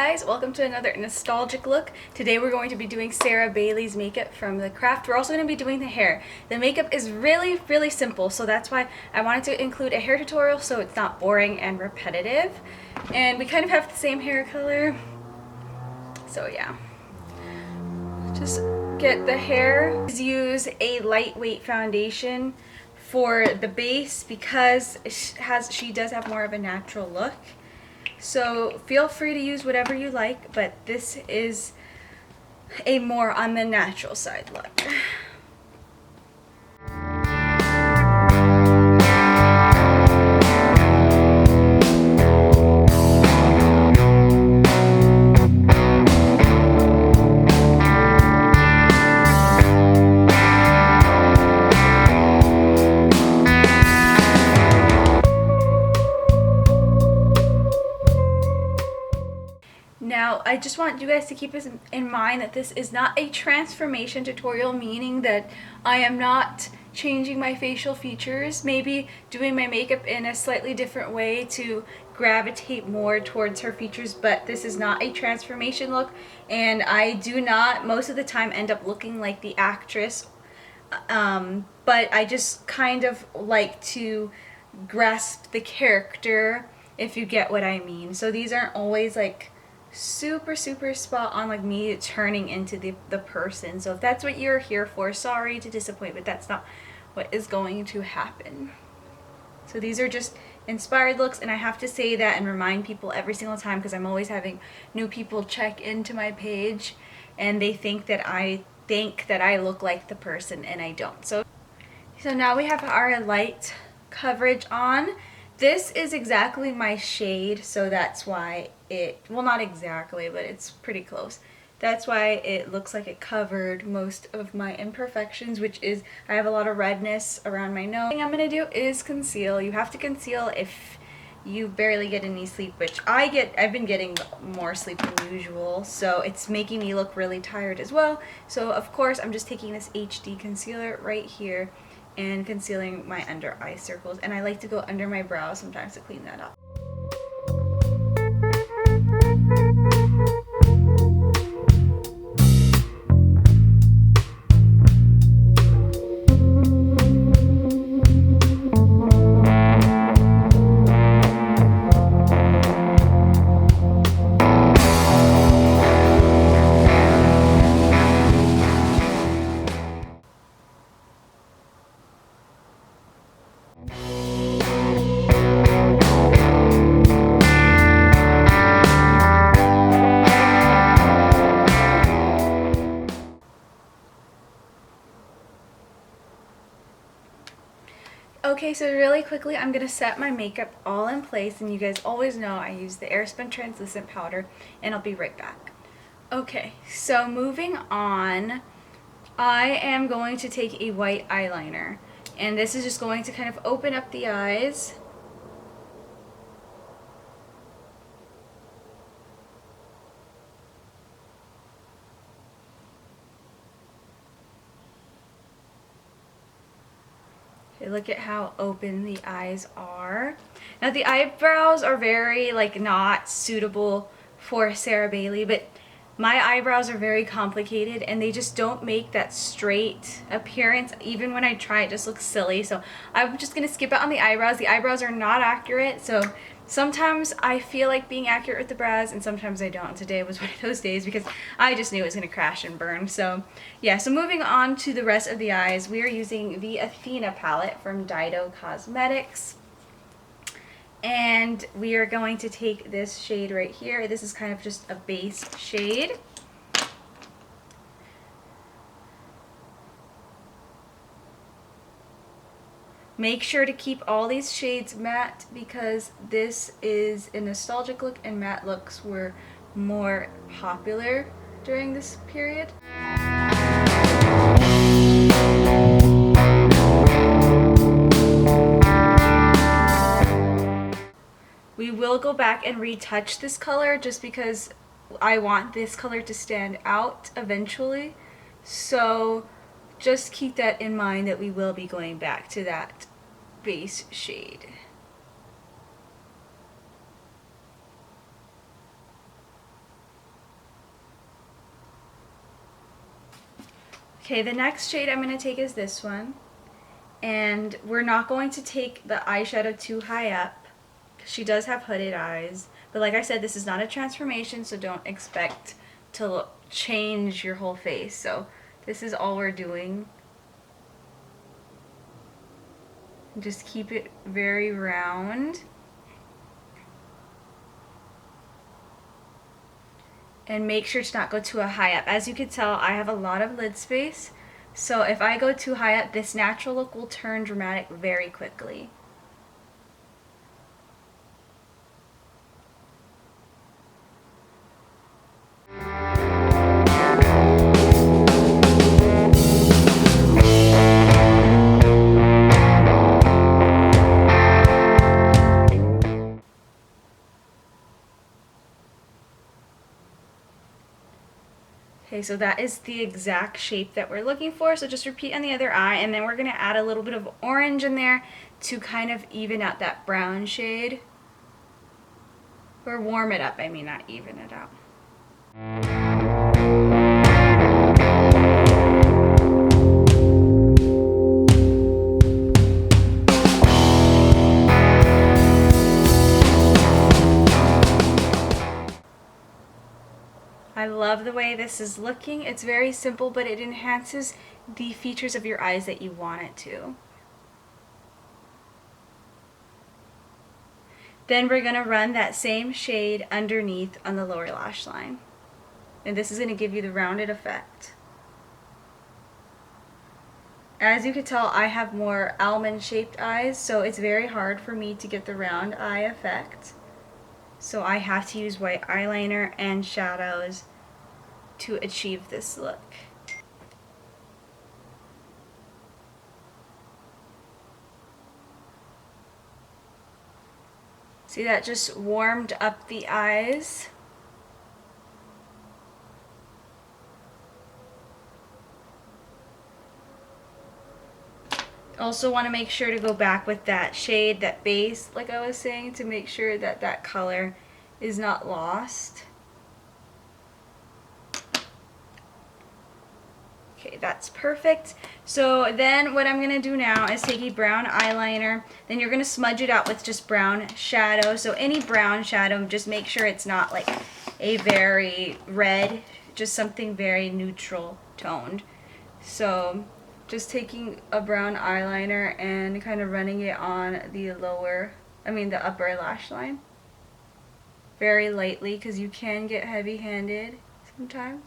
guys, welcome to another nostalgic look. Today we're going to be doing Sarah Bailey's makeup from the craft. We're also going to be doing the hair. The makeup is really simple, so that's why I wanted to include a hair tutorial so it's not boring and repetitive. And we kind of have the same hair color, so yeah. Just get the hair. Use a lightweight foundation for the base because she does have more of a natural look. So feel free to use whatever you like, but this is a more on the natural side look. Now, I just want you guys to keep this in mind that this is not a transformation tutorial, meaning that I am not changing my facial features, maybe doing my makeup in a slightly different way to gravitate more towards her features, but this is not a transformation look, and I do not most of the time end up looking like the actress, but I just kind of like to grasp the character, if you get what I mean. So these aren't always like super spot on, like me turning into the person. So if that's what you're here for, sorry to disappoint, but that's not what is going to happen. So these are just inspired looks, and I have to say that and remind people every single time because I'm always having new people check into my page and they think that I look like the person, and I don't. So now we have our light coverage on. This is exactly my shade, so that's why well, not exactly, but it's pretty close. That's why it looks like it covered most of my imperfections, which is I have a lot of redness around my nose. The thing I'm going to do is conceal. You have to conceal if you barely get any sleep, which I've been getting more sleep than usual, so it's making me look really tired as well. So of course I'm just taking this HD concealer right here and concealing my under eye circles, and I like to go under my brows sometimes to clean that up. Okay, so really quickly I'm going to set my makeup all in place, and you guys always know I use the Airspun translucent powder, and I'll be right back. Okay, so moving on, I am going to take a white eyeliner, and this is just going to kind of open up the eyes. Okay, look at how open the eyes are. Now the eyebrows are very not suitable for Sarah Bailey, but my eyebrows are very complicated and they just don't make that straight appearance. Even when I try, it just looks silly. So I'm just gonna skip it on the eyebrows. The eyebrows are not accurate, so sometimes I feel like being accurate with the brows and sometimes I don't. Today was one of those days because I just knew it was going to crash and burn. So yeah, so moving on to the rest of the eyes, we are using the Athena palette from DitoCosmetics. And we are going to take this shade right here. This is kind of just a base shade. Make sure to keep all these shades matte because this is a nostalgic look and matte looks were more popular during this period. We will go back and retouch this color just because I want this color to stand out eventually. So just keep that in mind that we will be going back to that base shade. Okay, the next shade I'm going to take is this one. And we're not going to take the eyeshadow too high up, because she does have hooded eyes. But like I said, this is not a transformation, so don't expect to change your whole face. So this is all we're doing. Just keep it very round. And make sure to not go too high up. As you can tell, I have a lot of lid space. So if I go too high up, this natural look will turn dramatic very quickly. Okay, so that is the exact shape that we're looking for. So just repeat on the other eye, and then we're going to add a little bit of orange in there to kind of even out that brown shade. Or warm it up, I mean, not even it out. I love the way this is looking. It's very simple, but it enhances the features of your eyes that you want it to. Then we're going to run that same shade underneath on the lower lash line. And this is going to give you the rounded effect. As you can tell, I have more almond shaped eyes, so it's very hard for me to get the round eye effect. So I have to use white eyeliner and shadows to achieve this look. See, that just warmed up the eyes. Also want to make sure to go back with that shade, that base, like I was saying, to make sure that that color is not lost. Okay, that's perfect. So then what I'm going to do now is take a brown eyeliner. Then you're going to smudge it out with just brown shadow. So any brown shadow, just make sure it's not like a very red, just something very neutral toned. So just taking a brown eyeliner and kind of running it on the the upper lash line. Very lightly, because you can get heavy-handed sometimes.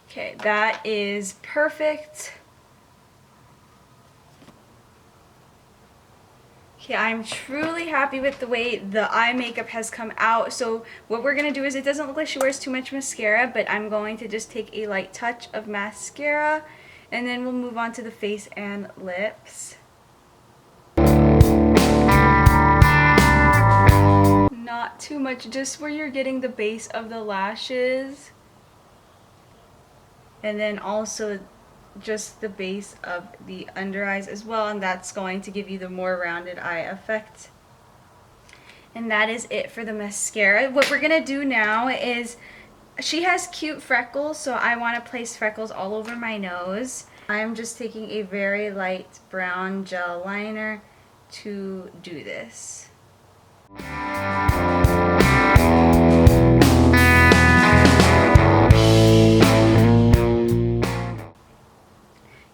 Okay, that is perfect. Okay, I'm truly happy with the way the eye makeup has come out. So what we're going to do is, it doesn't look like she wears too much mascara, but I'm going to just take a light touch of mascara, and then we'll move on to the face and lips. Not too much, just where you're getting the base of the lashes. And then also just the base of the under eyes as well, and that's going to give you the more rounded eye effect. And that is it for the mascara. What we're gonna do now is, she has cute freckles, so I want to place freckles all over my nose. I'm just taking a very light brown gel liner to do this.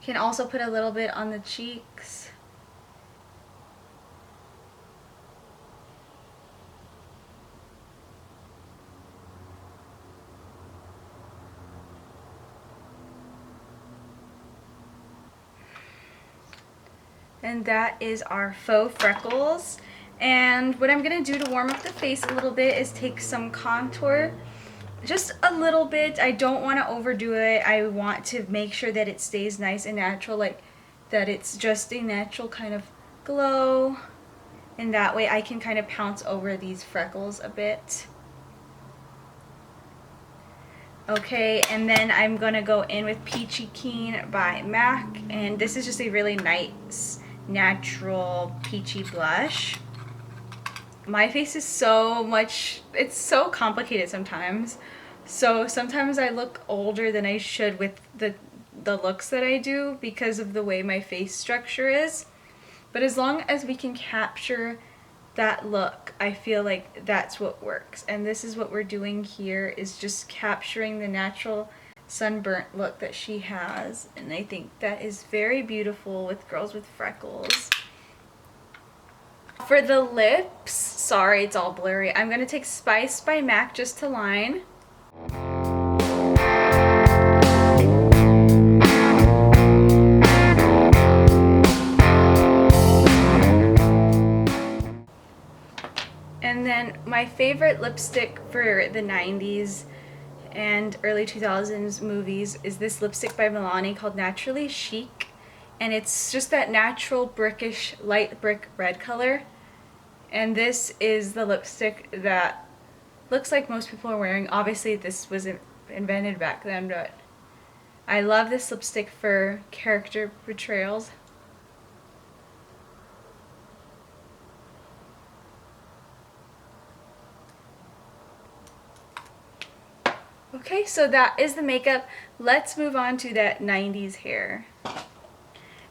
Can also put a little bit on the cheeks. And that is our faux freckles. And what I'm going to do to warm up the face a little bit is take some contour. Just a little bit. I don't want to overdo it. I want to make sure that it stays nice and natural, like that it's just a natural kind of glow. And that way I can kind of pounce over these freckles a bit. Okay, and then I'm gonna go in with Peachy Keen by MAC, and this is just a really nice natural peachy blush. My face is it's so complicated sometimes. So sometimes I look older than I should with the looks that I do because of the way my face structure is. But as long as we can capture that look, I feel like that's what works. And this is what we're doing here, is just capturing the natural sunburnt look that she has. And I think that is very beautiful with girls with freckles. For the lips, sorry it's all blurry, I'm gonna take Spice by MAC just to line. And then my favorite lipstick for the 90s and early 2000s movies is this lipstick by Milani called Naturally Chic. And it's just that natural brickish, light brick red color. And this is the lipstick that looks like most people are wearing. Obviously this wasn't invented back then, but I love this lipstick for character portrayals. Okay, so that is the makeup. Let's move on to that 90s hair.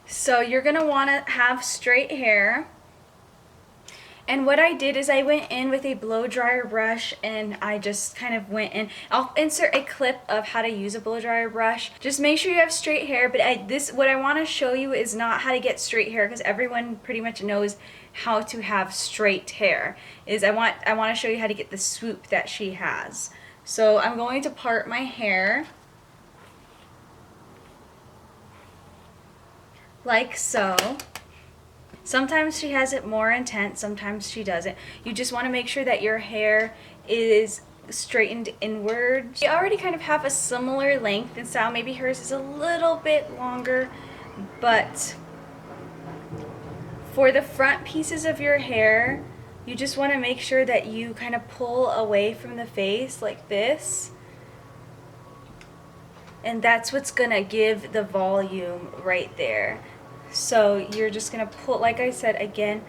So you're going to want to have straight hair. And what I did is I went in with a blow dryer brush and I just kind of went in. I'll insert a clip of how to use a blow dryer brush. Just make sure you have straight hair, but what I want to show you is not how to get straight hair, because everyone pretty much knows how to have straight hair. I want to show you how to get the swoop that she has. So I'm going to part my hair like so. Sometimes she has it more intense, sometimes she doesn't. You just want to make sure that your hair is straightened inward. We already kind of have a similar length and style. Maybe hers is a little bit longer, but for the front pieces of your hair, you just want to make sure that you kind of pull away from the face like this. And that's what's going to give the volume right there. So you're just going to pull, like I said, again,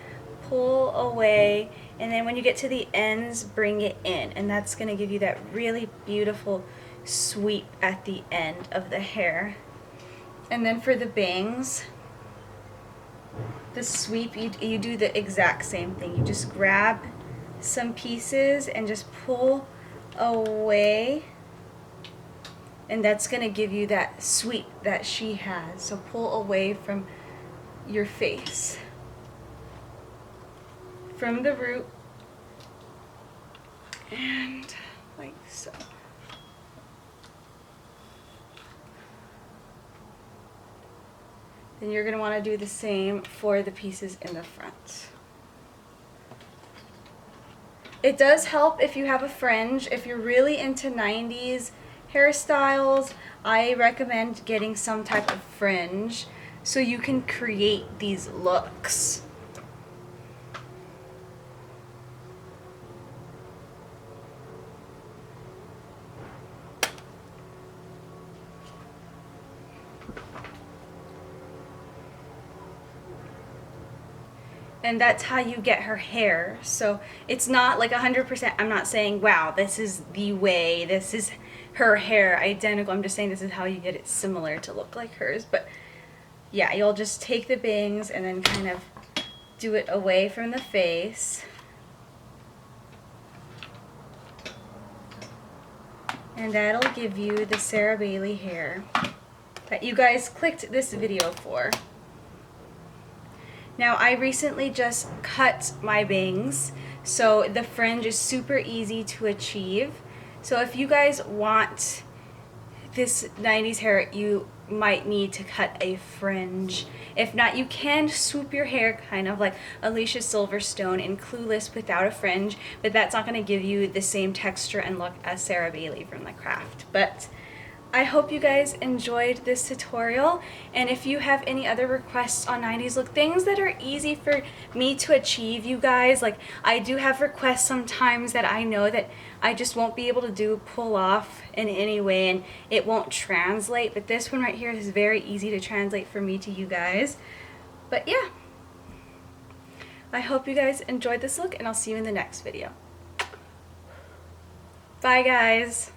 pull away. And then when you get to the ends, bring it in. And that's going to give you that really beautiful sweep at the end of the hair. And then for the bangs, the sweep, you do the exact same thing. You just grab some pieces and just pull away, and that's going to give you that sweep that she has. So pull away from your face, from the root, and like so. Then you're going to want to do the same for the pieces in the front. It does help if you have a fringe. If you're really into 90s hairstyles, I recommend getting some type of fringe so you can create these looks. And that's how you get her hair. So it's not like 100%, I'm not saying, wow, this is the way, this is her hair identical. I'm just saying this is how you get it similar to look like hers. But yeah, you'll just take the bangs and then kind of do it away from the face. And that'll give you the Sarah Bailey hair that you guys clicked this video for. Now, I recently just cut my bangs, so the fringe is super easy to achieve. So if you guys want this 90s hair, you might need to cut a fringe. If not, you can swoop your hair kind of like Alicia Silverstone in Clueless without a fringe, but that's not going to give you the same texture and look as Sarah Bailey from The Craft. But I hope you guys enjoyed this tutorial, and if you have any other requests on 90s look, things that are easy for me to achieve, you guys, like I do have requests sometimes that I know that I just won't be able to pull off in any way, and it won't translate, but this one right here is very easy to translate for me to you guys. But yeah, I hope you guys enjoyed this look, and I'll see you in the next video. Bye guys.